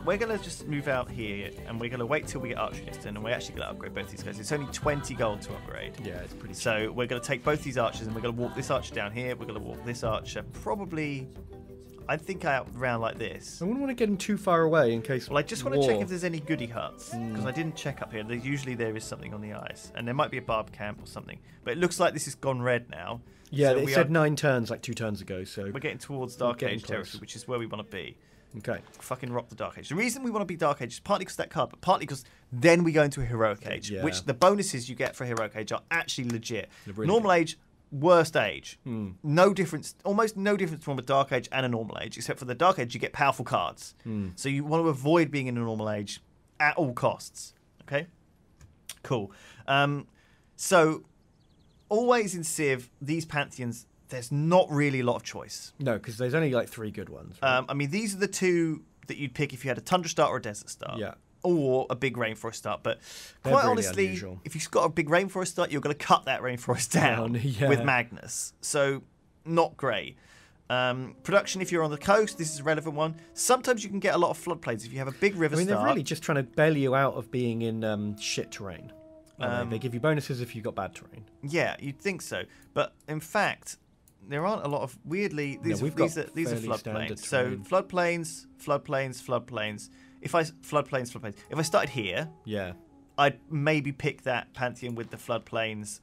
We're going to just move out here, and we're going to wait till we get archers, and we're actually going to upgrade both these guys. It's only 20 gold to upgrade. Yeah, it's pretty. So we're going to take both these archers, and we're going to walk this archer down here. We're going to walk this archer probably, I think, out around like this. I wouldn't want to get him too far away in case. Well, I just want to check if there's any goodie huts, because I didn't check up here. Usually there is something on the ice, and there might be a barb camp or something. But it looks like this has gone red now. Yeah, so they said 9 turns like 2 turns ago. So we're getting towards Dark Age territory, which is where we want to be. Okay. Fucking rock the Dark Age. The reason we want to be Dark Age is partly because that card, but partly because then we go into a Heroic Age, which the bonuses you get for Heroic Age are actually legit. Really Normal good. Age, worst age. No difference, almost no difference from a Dark Age and a Normal Age, except for the Dark Age you get powerful cards. So you want to avoid being in a Normal Age at all costs. Okay? Cool. So, always in Civ, these Pantheons, there's not really a lot of choice. No, because there's only like 3 good ones. Right? I mean, these are the 2 that you'd pick if you had a Tundra start or a Desert start. Yeah. Or a big Rainforest start. But quite honestly, unusual. If you've got a big Rainforest start, you're going to cut that Rainforest down with Magnus. So, not great. Production, if you're on the coast, this is a relevant one. Sometimes you can get a lot of floodplains if you have a big river start. They're really just trying to bail you out of being in shit terrain. They give you bonuses if you've got bad terrain. Yeah, you'd think so. But in fact, there aren't a lot of these are floodplains. So floodplains. If I started here, I'd maybe pick that Pantheon with the floodplains,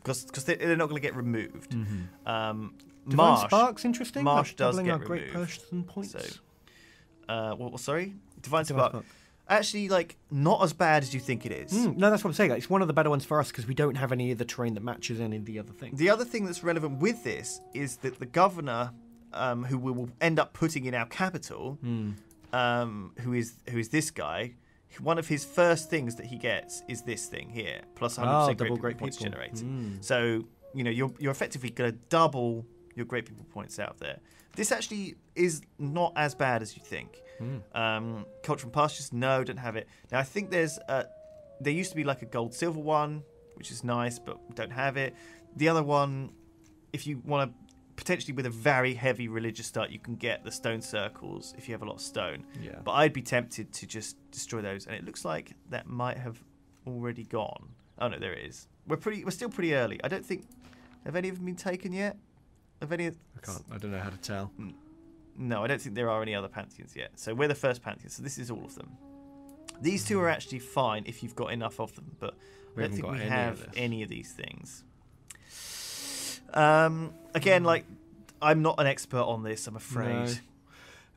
because they're not going to get removed. Divine Spark's interesting. Marsh does get our removed. Great person points. So, sorry, Divine Spark. Actually, not as bad as you think it is. No, that's what I'm saying. It's one of the better ones for us because we don't have any of the terrain that matches any of the other things. The other thing that's relevant with this is that the governor, who we will end up putting in our capital, who is this guy, one of his first things that he gets is this thing here, plus 100% great points generated. So, you're effectively going to double your great people points out there. This actually is not as bad as you think. Culture from Pastures, no, don't have it. Now I think there used to be like a gold silver one, which is nice, but don't have it. The other one, if you want to potentially with a very heavy religious start, you can get the stone circles if you have a lot of stone. Yeah. But I'd be tempted to just destroy those, and it looks like that might have already gone. Oh no, there it is. We're still pretty early. I don't think have any of them been taken yet. I don't know how to tell. No, I don't think there are any other Pantheons yet. So we're the first Pantheon, so this is all of them. These 2 are actually fine if you've got enough of them, but I don't think we have any of these things. Again, I'm not an expert on this, I'm afraid.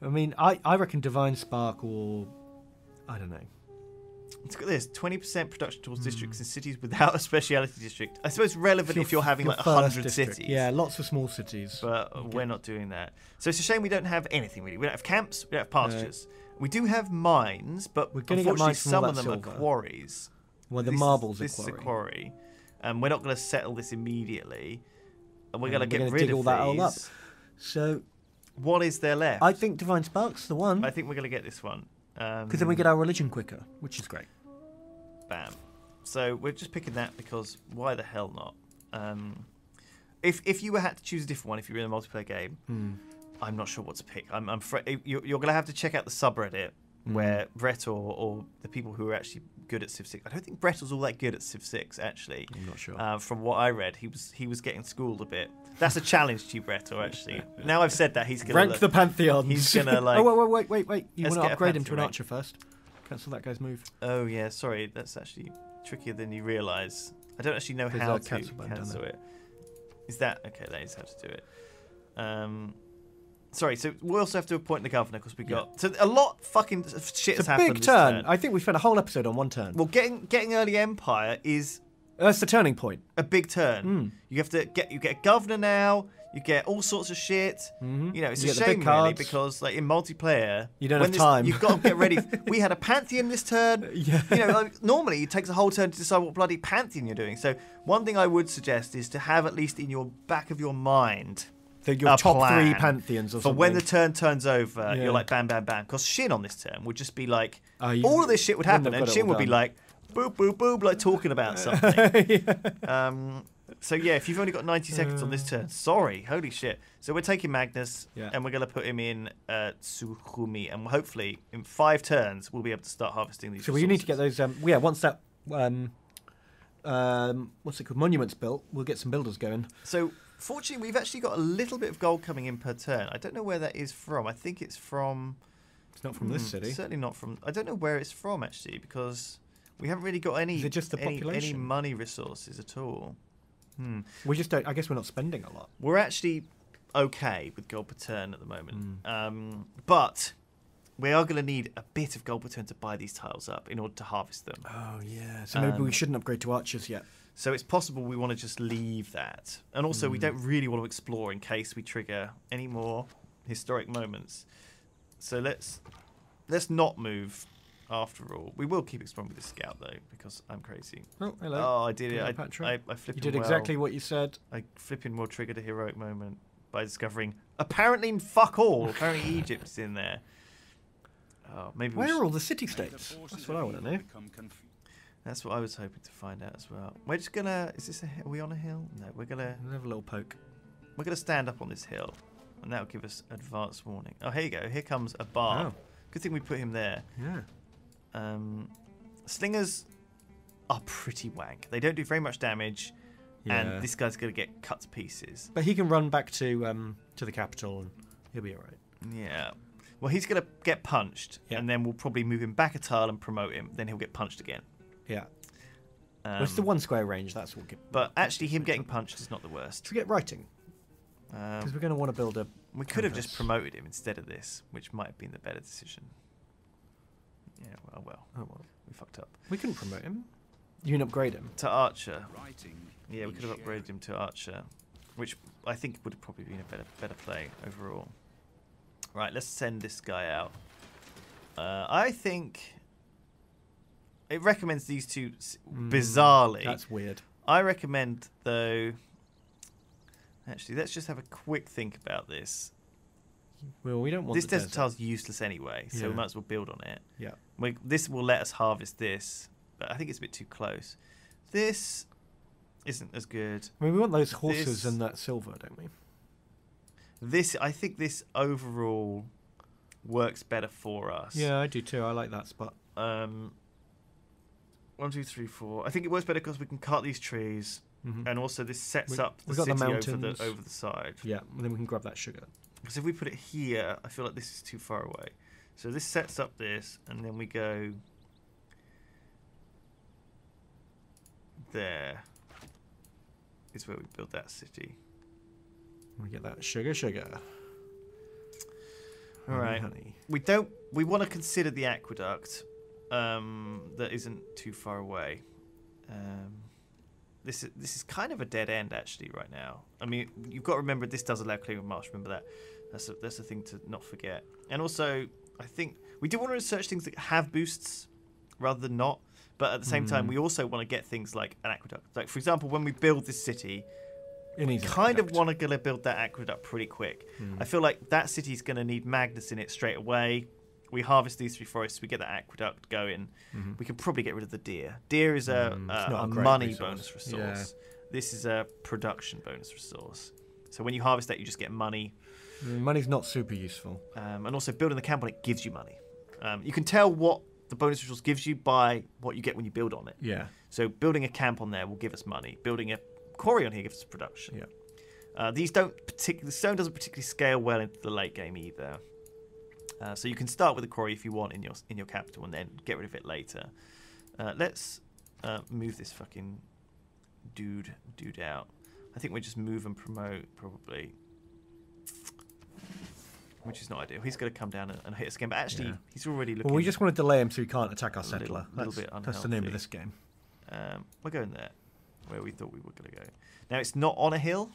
No. I mean, I reckon Divine Spark or... I don't know. Let's look at this. 20% production towards districts in cities without a speciality district. I suppose relevant if you're having 100 cities. Yeah, lots of small cities. But we're not doing that. So it's a shame we don't have anything really. We don't have camps, we don't have pastures. We do have mines, but unfortunately some of them are quarries. Well, the marbles this are is a quarry. We're not going to settle this immediately. And we're going to get rid of all that all up. So what is there left? I think Divine Spark's the one. I think we're going to get this one. Because then we get our religion quicker, which is great. Bam. So we're just picking that because why the hell not? If you had to choose a different one, if you were in a multiplayer game, I'm not sure what to pick. I'm afraid you're going to have to check out the subreddit where Brett or the people who are actually good at Civ 6. I don't think Brett was all that good at Civ 6 actually. I'm not sure. From what I read, he was getting schooled a bit. That's a challenge to you, Brett. Or actually, now I've said that, he's going to rank the Pantheons. He's going to Oh wait! You want to upgrade him to an archer first? Cancel that guy's move. Oh yeah, sorry. That's actually trickier than you realise. I don't actually know how to cancel it. Is that okay? That is how to do it. Sorry, so we also have to appoint the governor because we got so a lot fucking shit has happened. It's a big turn. I think we spent a whole episode on one turn. Well, getting early empire is that's the turning point. A big turn. You have to get a governor now. You get all sorts of shit. It's a shame really because in multiplayer you don't have time. You've got to get ready. We had a Pantheon this turn. Normally it takes a whole turn to decide what bloody Pantheon you're doing. So one thing I would suggest is to have at least in your back of your mind your top 3 Pantheons or something. For when the turn turns over, you're like bam, bam, bam. Because Shin on this turn would just be like, all of this shit would happen, and Shin would be like, boop, boop, boop, like talking about something. So yeah, if you've only got 90 seconds on this turn, sorry, holy shit. So we're taking Magnus, and we're going to put him in Tsuhumi, and hopefully in 5 turns we'll be able to start harvesting these. So we need to get those. Once that what's it called, monuments built, we'll get some builders going. So fortunately, we've actually got a little bit of gold coming in per turn. I don't know where that is from. I think it's from. It's not from this city. Certainly not from. I don't know where it's from actually, because we haven't really got any. Is it just the population? Any money resources at all? We just don't. I guess we're not spending a lot. We're actually okay with gold per turn at the moment, but we are going to need a bit of gold per turn to buy these tiles up in order to harvest them. Oh yeah. So maybe we shouldn't upgrade to archers yet. So it's possible we want to just leave that, and also we don't really want to explore in case we trigger any more historic moments. So let's not move. After all, we will keep exploring with the scout though, because I'm crazy. Oh, hello. Oh, I did it. Hello, I flipped. You did exactly what you said. I flipping well triggered a heroic moment by discovering apparently fuck all. Apparently Egypt's in there. Oh, maybe. Where are all the city-states? That's what I want to know. That's what I was hoping to find out as well. We're just gonna. Is this a? Are we on a hill? No, we're gonna. We'll have a little poke. We're gonna stand up on this hill, and that'll give us advance warning. Oh, here you go. Here comes a bar. Oh. Good thing we put him there. Yeah. Slingers are pretty wank. They don't do very much damage, and this guy's going to get cut to pieces. But he can run back to the capital, and he'll be all right. Yeah. Well, he's going to get punched, and then we'll probably move him back a tile and promote him. Then he'll get punched again. Yeah. Well, it's the 1 square range. That's what. But actually, him getting punched is not the worst. Should we get writing? Because we're going to want to build a. We could have just promoted him instead of this, which might have been the better decision. Yeah, well. Oh, well. We fucked up. We couldn't promote him. You can upgrade him. To Archer. Yeah, we could have upgraded him to Archer, which I think would have probably been a better play overall. Right, let's send this guy out. I think it recommends these two bizarrely. That's weird. I recommend, though... Actually, let's just have a quick think about this. Well, we don't want this desert tile's useless anyway, so we might as well build on it. Yeah. This will let us harvest this, but I think it's a bit too close. This isn't as good. I mean, we want those horses and that silver, don't we? I think this overall works better for us. Yeah, I do too. I like that spot. 1, 2, 3, 4. I think it works better because we can cut these trees, and also this sets up the city over the side. Yeah, and then we can grab that sugar. Because if we put it here, I feel like this is too far away. So this sets up this, and then we go there. Is where we build that city. We get that sugar. All right. Honey. We want to consider the aqueduct that isn't too far away. This is kind of a dead end actually right now. I mean, you've got to remember this does allow clearing of marsh. Remember that. That's a thing to not forget. And also, I think we do want to research things that have boosts rather than not. But at the same time, we also want to get things like an aqueduct. Like, for example, when we build this city, we kind of want to build that aqueduct pretty quick. I feel like that city's going to need Magnus in it straight away. We harvest these 3 forests, we get that aqueduct going. We can probably get rid of the deer. Deer is a money bonus resource. Yeah. This is a production bonus resource. So when you harvest that, you just get money. Money's not super useful. And also building the camp on it gives you money. You can tell what the bonus resource gives you by what you get when you build on it. Yeah. So building a camp on there will give us money. Building a quarry on here gives us production. Yeah. The stone doesn't particularly scale well into the late game either. So you can start with a quarry if you want in your capital and then get rid of it later. Let's move this fucking dude out. I think we just move and promote probably. Which is not ideal. He's going to come down and hit us again, but actually he's already looking. Well, we just want to delay him so he can't attack our settler. That's the name of this game. We're going there, where we thought we were going to go. Now it's not on a hill,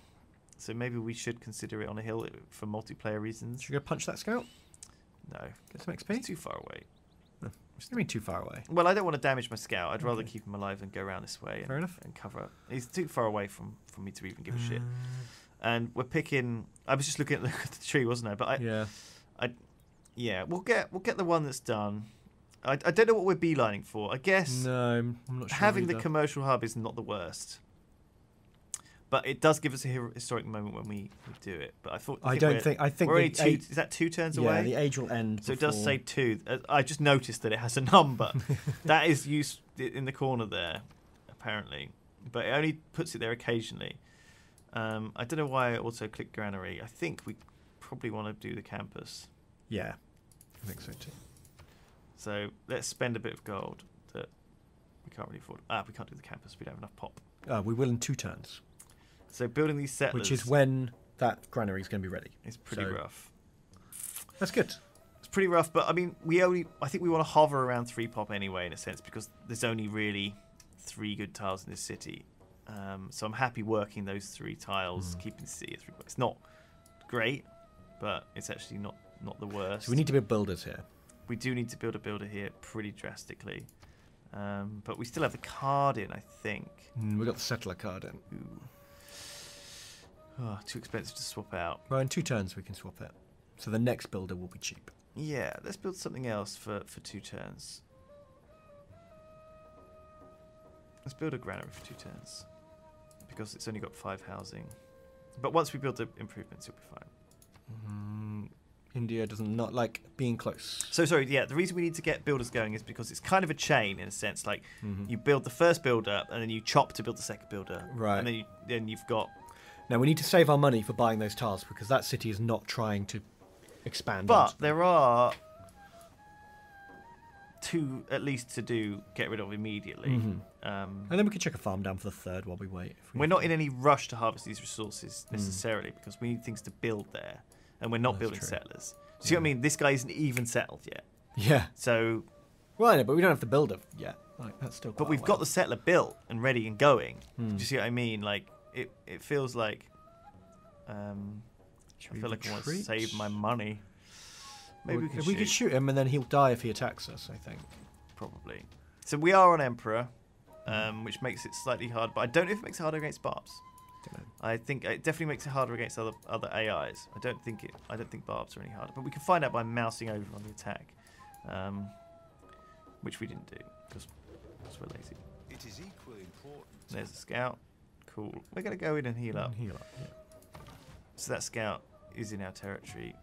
so maybe we should consider it on a hill for multiplayer reasons. Should we go punch that scout? No. Get some XP? It's too far away. What do you mean too far away? Well, I don't want to damage my scout. I'd rather keep him alive and go around this way and cover up. He's too far away from me to even give a shit. And we're picking. I was just looking at the tree, wasn't I? But we'll get the one that's done. I don't know what we're beelining for. I guess no, I'm not sure having either. the commercial hub is not the worst. But it does give us a historic moment when we do it. But I think we're only two. Is that 2 turns away? Yeah, the age will end. So it does say 2. I just noticed that it has a number. That is used in the corner there, apparently. But it only puts it there occasionally. I don't know why I also clicked granary. I think we probably want to do the campus. Yeah, I think so too. So let's spend a bit of gold that we can't really afford. We can't do the campus. We don't have enough pop. We will in 2 turns. So building these settlers, which is when that granary is going to be ready. It's pretty rough. That's good. It's pretty rough, but I mean, I think we want to hover around 3 pop anyway, in a sense, because there's only really 3 good tiles in this city. So I'm happy working those 3 tiles, keeping the city at 3 pop. It's not great, but it's actually not the worst. So we need to build builders here. We do need to build a builder here pretty drastically. But we still have the card in, I think. We got the settler card in. Ooh. Oh, too expensive to swap out. Well, in 2 turns we can swap it. So the next builder will be cheap. Yeah, let's build something else for 2 turns. Let's build a granary for 2 turns. Because it's only got 5 housing. But once we build the improvements, it'll be fine. India does not like being close. So, sorry, yeah, the reason we need to get builders going is because it's kind of a chain, in a sense. Like, you build the first builder, and then you chop to build the second builder. Right. And then you've got... Now, we need to save our money for buying those tiles, because that city is not trying to expand. But there are 2 at least to get rid of immediately. And then we can check a farm down for the 3rd while we wait. We're not in any rush to harvest these resources necessarily, because we need things to build there. And we're not building settlers. See what I mean? This guy isn't even settled yet. Yeah. So... Well, no, but we don't have the builder yet. Like, that's still but we've got the settler built and ready and going. Do you see what I mean? Like, it feels like... I feel like I want to save my money. Maybe we could shoot him and then he'll die if he attacks us, I think. Probably. So we are on Emperor, which makes it slightly hard. But I don't know if it makes it harder against Barbs. I think it definitely makes it harder against other AIs. I don't think Barbs are any harder. But we can find out by mousing over on the attack, which we didn't do because we're lazy. It is equally important. There's a scout. Cool. We're going to go in and heal up. Yeah. So that scout is in our territory,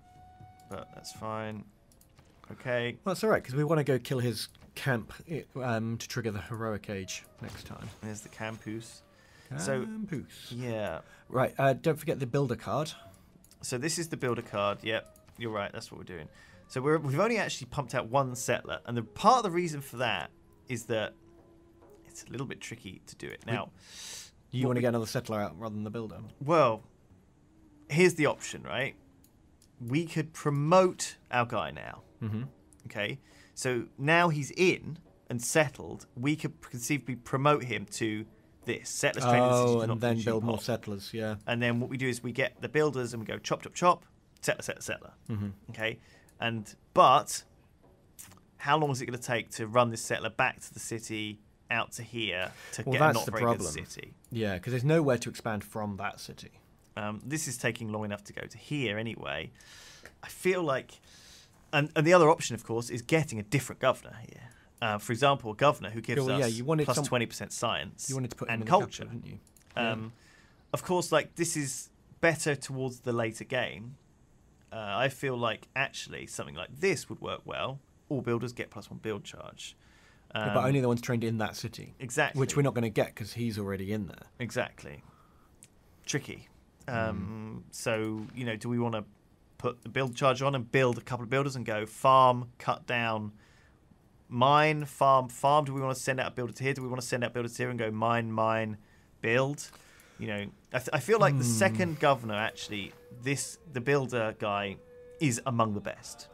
but that's fine. Okay. Well, that's all right, because we want to go kill his camp to trigger the heroic age next time. There's the campus. Campus. Yeah. Right, don't forget the builder card. So this is the builder card. Yep, you're right. That's what we're doing. So we've only actually pumped out 1 settler, and part of the reason for that is that it's a little bit tricky to do it. Now, you want to get another settler out rather than the builder? Well, here's the option, right? We could promote our guy now. Okay, so now he's in and settled. We could conceivably promote him to this settlers training. And then build more settlers. Yeah. And then what we do is we get the builders and we go chop, chop, chop, settler. Okay, but how long is it going to take to run this settler back to the city, out to here to get a not very good city? Yeah, because there's nowhere to expand from that city. This is taking long enough to go to here anyway. I feel like, and the other option, of course, is getting a different governor here. For example, a governor who gives us plus 20% science you wanted to put and him in culture, the capital, didn't you? Of course, like this is better towards the later game. I feel like actually something like this would work well. All builders get plus 1 build charge. But only the ones trained in that city. Exactly. Which we're not going to get because he's already in there. Exactly. Tricky. So, do we want to put the build charge on and build a couple of builders and go farm, cut down, mine, farm? Do we want to send out a builder to here? Do we want to send out builders here and go mine, build? I feel like the second governor, actually, the builder guy is among the best.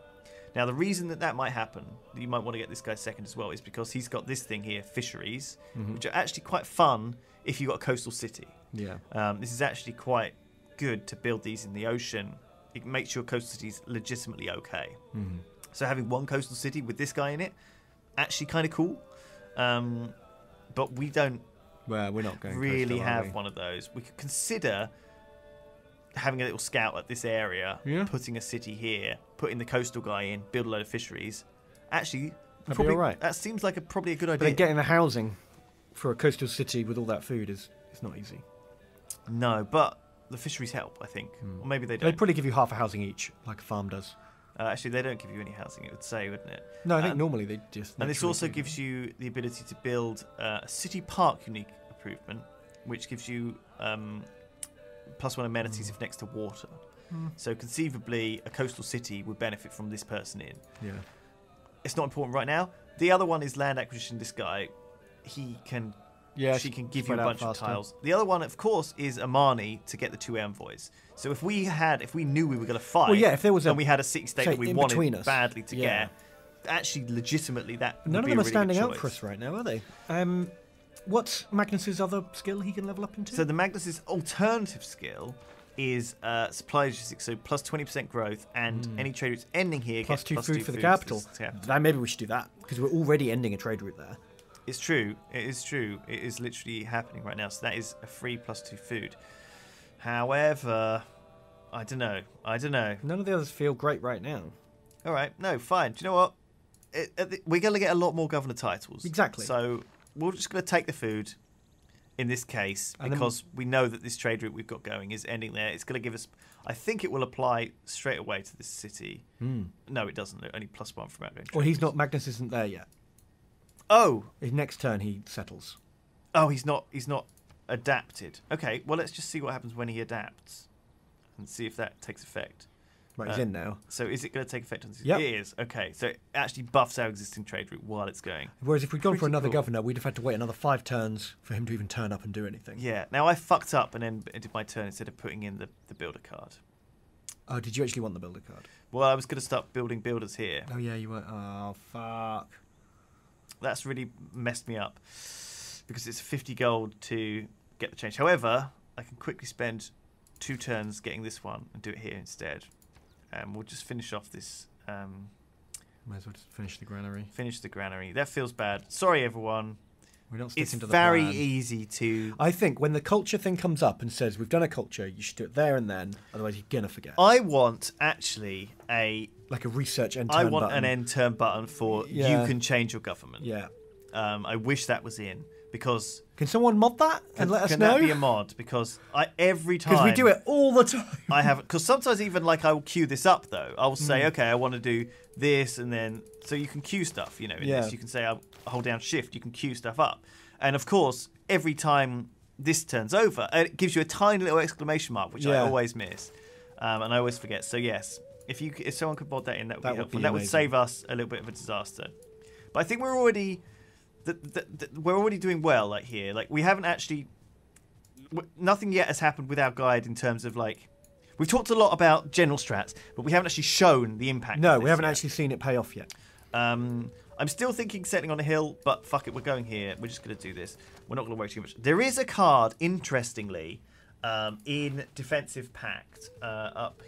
Now, the reason that might happen, you might want to get this guy second as well, is because he's got this thing here, Fisheries, which are actually quite fun if you've got a coastal city. Yeah. This is actually quite good to build these in the ocean. It makes your coastal cities legitimately okay. So having 1 coastal city with this guy in it, actually kind of cool. But we don't we're not going really coastal, have one of those. We could consider having a little scout at this area, putting a city here, putting the coastal guy in, build a load of fisheries. Actually, probably right. That seems like probably a good idea. But then getting the housing for a coastal city with all that food is not easy. No, but the fisheries help, I think. Or maybe they don't. They'd probably give you half a housing each, like a farm does. Actually, they don't give you any housing, it would say, wouldn't it? No, I think normally they just... And this also gives you the ability to build a city park unique improvement, which gives you +1 amenities if next to water. So conceivably, a coastal city would benefit from this person in. Yeah. It's not important right now. The other one is land acquisition. This guy, she can give you a bunch of tiles. The other one, of course, is Amani to get the 2 envoys. So if we knew we were going to fight, if there was and we had a city-state that we wanted badly to Yeah. get, actually, legitimately, that None would of them be a are really standing good out choice. for us right now, are they? What's Magnus's other skill he can level up into? So the Magnus's alternative skill is supply logistics, so plus 20% growth, and any trade routes ending here plus gets 2 food for the capital. Maybe we should do that, because we're already ending a trade route there. It's true. It is true. It is literally happening right now. So that is a free +2 food. However, I don't know. None of the others feel great right now. All right. No, fine. Do you know what? We're going to get a lot more governor titles. Exactly. So we're just going to take the food in this case, because we know that this trade route we've got going is ending there. It's going to give us... I think it will apply straight away to this city. No, it doesn't. Only +1 from outgoing. Well, he's not... Magnus isn't there yet. Oh! His next turn, he settles. Oh, he's not adapted. Okay, well, let's just see what happens when he adapts and see if that takes effect. Right, he's in now. So is it going to take effect on this? Yep. It is. Okay, so it actually buffs our existing trade route while it's going. Whereas if we'd gone for Pretty another cool. governor, we'd have had to wait another 5 turns for him to even turn up and do anything. Yeah. Now, I fucked up and then did my turn instead of putting in the builder card. Oh, did you actually want the builder card? Well, I was going to start building builders here. Oh, yeah, you were. Oh, fuck. That's really messed me up because it's 50 gold to get the change. However, I can quickly spend 2 turns getting this one and do it here instead. We'll just finish off this. Might as well just finish the granary. Finish the granary. That feels bad. Sorry, everyone. We're not sticking It's to the very plan. easy to... I think when the culture thing comes up and says, we've done a culture, you should do it there and then. Otherwise, you're going to forget. I want, actually, like a research end turn I want button. an end turn button for Yeah. you can change your government. Yeah. I wish that was in, because... Can someone mod that and let us Can know? that be a mod? Because every time... Because we do it all the time. I haven't... Because sometimes even, like, I will queue this up, though. I will say, okay, I want to do this, and then... So you can queue stuff, in this. You can say, I'll hold down shift, you can queue stuff up. And, of course, every time this turns over, it gives you a tiny little exclamation mark, which I always miss. And I always forget. So, yes, if someone could mod that in, that would be helpful. And that would save us a little bit of a disaster. But I think we're already... we're already doing well, like, here. Like, we haven't actually... Nothing yet has happened with our guide in terms of, like... We've talked a lot about general strats, but we haven't actually shown the impact. No, of we haven't yet. actually seen it pay off yet. I'm still thinking settling on a hill, but fuck it, we're going here. We're just going to do this. We're not going to worry too much. There is a card, interestingly, in Defensive Pact up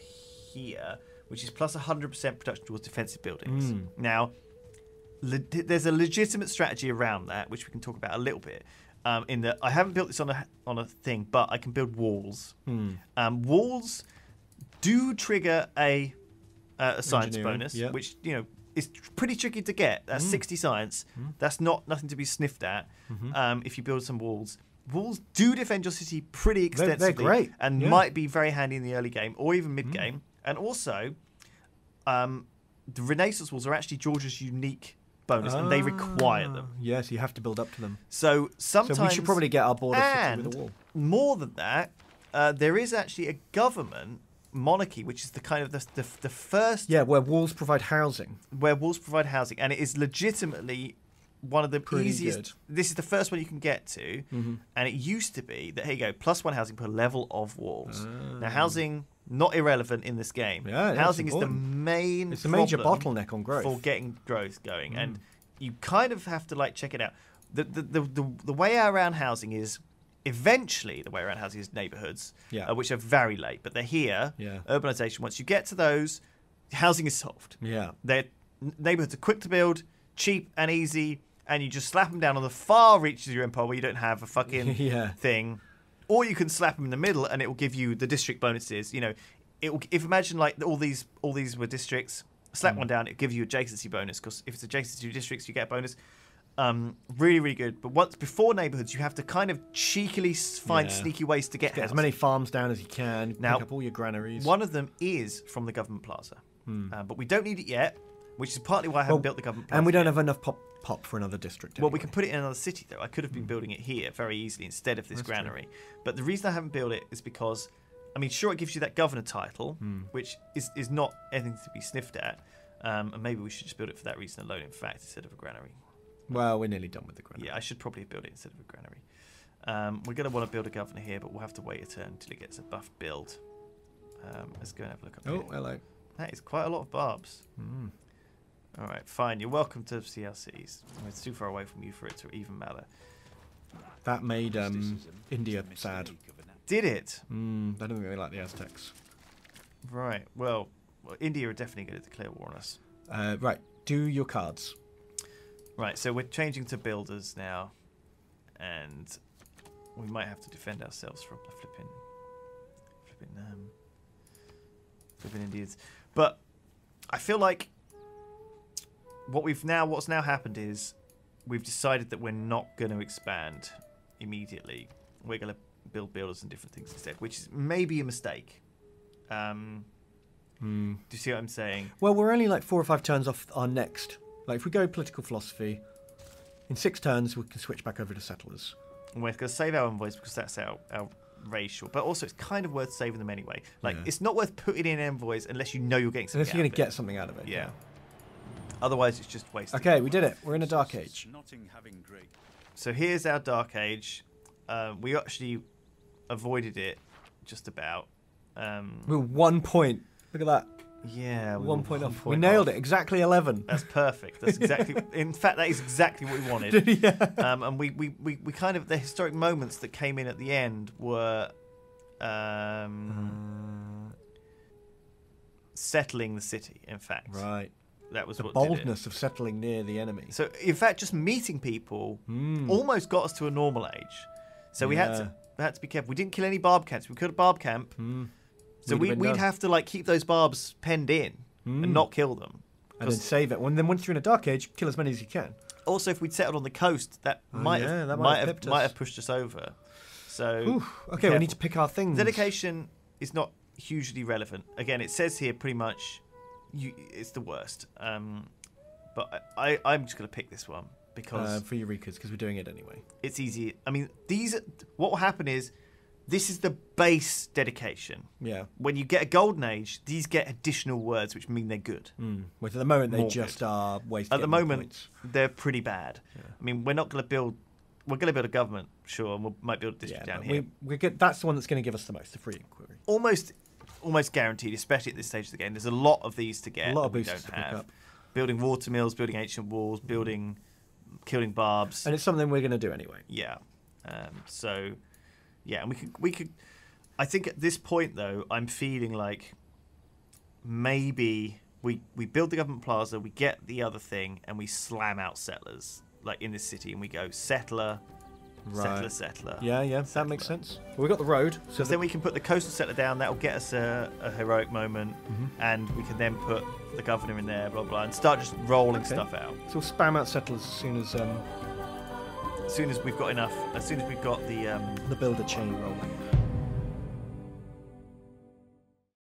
here, which is plus 100% production towards defensive buildings. Now, there's a legitimate strategy around that, which we can talk about a little bit. In that I haven't built this on a thing, but I can build walls. Walls do trigger a science bonus, which is pretty tricky to get. That's 60 science. That's nothing to be sniffed at. If you build some walls. Walls do defend your city pretty extensively. They're great. And might be very handy in the early game or even mid game. And also, the Renaissance walls are actually Georgia's unique bonus, and they require them. Yes, you have to build up to them. So sometimes... So we should probably get our border city with a wall. More than that, there is actually a government monarchy, which is the kind of the first... Yeah, where walls provide housing. Where walls provide housing, and it is legitimately one of the Pretty easiest... good. This is the first one you can get to, and it used to be that, here you go, +1 housing per level of walls. Now, housing, not irrelevant in this game. Yeah, housing is the important. main It's a major problem bottleneck on growth. for getting growth going, and you kind of have to, like, check it out. The way around housing is... Eventually, the way around housing is neighbourhoods, which are very late, but they're here. Urbanisation. Once you get to those, housing is solved. Neighbourhoods are quick to build, cheap and easy, and you just slap them down on the far reaches of your empire where you don't have a fucking thing, or you can slap them in the middle and it will give you the district bonuses. If imagine like all these were districts, slap one down, it gives you adjacency bonus, because if it's adjacent to your districts, you get a bonus. Really, really good. But once before neighbourhoods, you have to kind of cheekily find sneaky ways to get Get as houses. many farms down as you can. Now, pick up all your granaries. One of them is from the government plaza, but we don't need it yet, which is partly why I haven't built the government plaza. And we don't yet. have enough pop for another district. Well, anyway. we can put it in another city, though. I could have been building it here very easily instead of this granary. But the reason I haven't built it is because, I mean, sure, it gives you that governor title, which is not anything to be sniffed at. And maybe we should just build it for that reason alone, in fact, instead of a granary. Well, we're nearly done with the granary. Yeah, I should probably build it instead of a granary. We're going to want to build a governor here, but we'll have to wait a turn until it gets a buff build. Let's go and have a look up here. Oh, hello. That is quite a lot of barbs. All right, fine. You're welcome to CLCs. It's too far away from you for it to even matter. That made India sad. Did it? I don't think they like the Aztecs. Right. Well, India are definitely going to declare war on us. Right, do your cards. Right, so we're changing to builders now, and we might have to defend ourselves from the flipping Indians. But I feel like what's now happened is we've decided that we're not going to expand immediately. We're going to build builders and different things instead, which is maybe a mistake. Do you see what I'm saying? Well, we're only like 4 or 5 turns off our next. Like, if we go political philosophy, in 6 turns we can switch back over to settlers. And we're going to save our envoys because that's our racial. But also, it's kind of worth saving them anyway. Like, it's not worth putting in envoys unless you know you're getting something. Unless you're going to get something out of it. Yeah. Otherwise, it's just wasted. Okay, we did it. We're in a dark age. So here's our dark age. We actually avoided it just about. We're 1 point. Look at that. Yeah, 1 point off. We nailed it. Exactly 11. That's perfect. That's exactly. In fact, that is exactly what we wanted. Yeah. And we kind of, the historic moments that came in at the end were settling the city. In fact, Right. that was The what boldness did it. of settling near the enemy. So in fact, just meeting people almost got us to a normal age. So we had to be careful. We didn't kill any barb camps. We killed a barb camp. So we'd have to like keep those barbs penned in and not kill them. And then save it. Then once you're in a dark age, kill as many as you can. Also, if we'd settled on the coast, that might have pushed us over. So Okay, we need to pick our things. Dedication is not hugely relevant. Again, it says here pretty much it's the worst. But I'm just going to pick this one because for Eureka's, because we're doing it anyway. It's easy. I mean, what will happen is this is the base dedication. Yeah. When you get a golden age, these get additional words which mean they're good. With at the moment they More just good. are wasting. At the moment, points. they're pretty bad. Yeah. I mean, we're not going to build. We're going to build a government, sure, and we might build a district down here. That's the one that's going to give us the most, the free inquiry. Almost guaranteed, especially at this stage of the game. There's a lot of these to get. A lot of that we boosters don't to pick have. up. Building water mills, building ancient walls, killing barbs. And it's something we're going to do anyway. Yeah. And we could. I think at this point though, I'm feeling like maybe we build the government plaza, we get the other thing, and we slam out settlers like in this city, and we go settler. Right. Settler. Yeah, that makes sense. Well, we got the road, so then we can put the coastal settler down. That'll get us a heroic moment, and we can then put the governor in there, blah blah, and start just rolling stuff out. So we'll spam out settlers as soon as we've got enough. As soon as we've got the builder chain rolling.